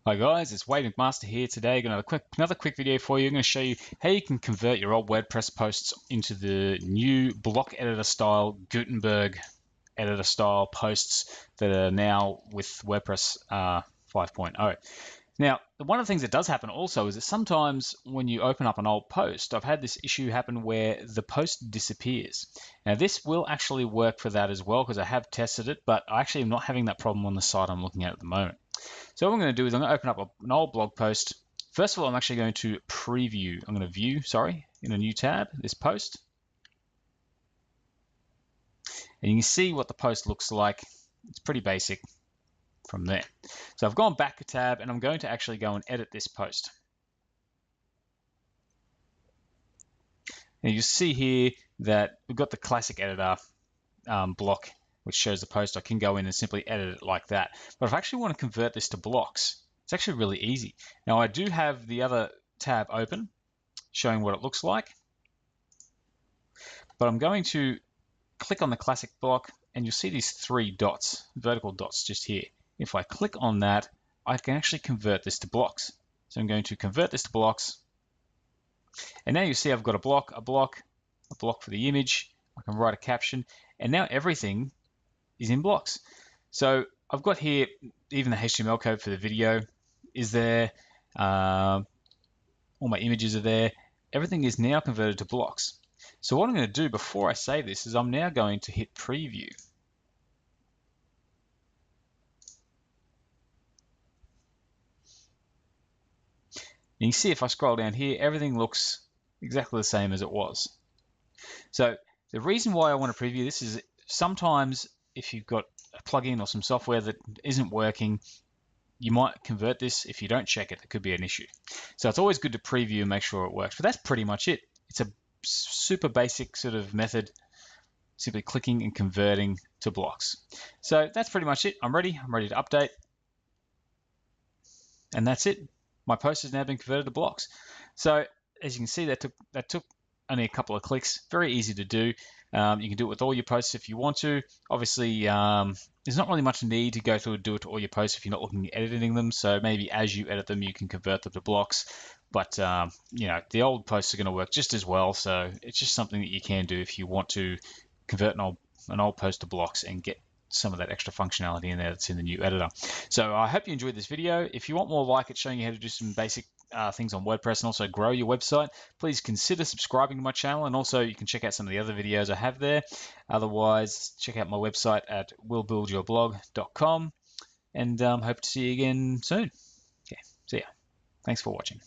Hi guys, it's Wade McMaster here today. Got another quick video for you. I'm going to show you how you can convert your old WordPress posts into the new block editor style, Gutenberg editor style posts that are now with WordPress 5.0. Now, one of the things that does happen also is that sometimes when you open up an old post, I've had this issue happen where the post disappears. Now, this will actually work for that as well because I have tested it, but I actually am not having that problem on the site I'm looking at the moment. So what I'm going to do is I'm going to open up an old blog post. First of all, I'm actually going to preview. I'm going to view, in a new tab, this post. And you can see what the post looks like. It's pretty basic from there. So I've gone back a tab and I'm going to actually go and edit this post. And you see here that we've got the classic editor block, which shows the post. I can go in and simply edit it like that. But if I actually want to convert this to blocks, it's actually really easy. Now I do have the other tab open showing what it looks like, but I'm going to click on the classic block and you'll see these three dots, vertical dots just here. If I click on that, I can actually convert this to blocks. So I'm going to convert this to blocks. And now you see I've got a block for the image. I can write a caption, and now everything is in blocks. So I've got here even the HTML code for the video is there. All my images are there. Everything is now converted to blocks. So what I'm going to do before I save this is I'm now going to hit preview. You can see if I scroll down here, everything looks exactly the same as it was. So the reason why I want to preview this is sometimes if you've got a plugin or some software that isn't working, you might convert this. If you don't check it, it could be an issue. So it's always good to preview and make sure it works. But that's pretty much it. It's a super basic sort of method, simply clicking and converting to blocks. So that's pretty much it. I'm ready to update. And that's it. My post has now been converted to blocks. So as you can see, that took only a couple of clicks. Very easy to do. You can do it with all your posts if you want to. Obviously, there's not really much need to go through and do it to all your posts if you're not looking at editing them. So maybe as you edit them, you can convert them to blocks. But you know, the old posts are going to work just as well. So it's just something that you can do if you want to convert an old post to blocks and get some of that extra functionality in there that's in the new editor. So I hope you enjoyed this video. If you want more like it, showing you how to do some basic things on WordPress and also grow your website, please consider subscribing to my channel, and also you can check out some of the other videos I have there. Otherwise, check out my website at willbuildyourblog.com, and hope to see you again soon. Okay, see ya. Thanks for watching.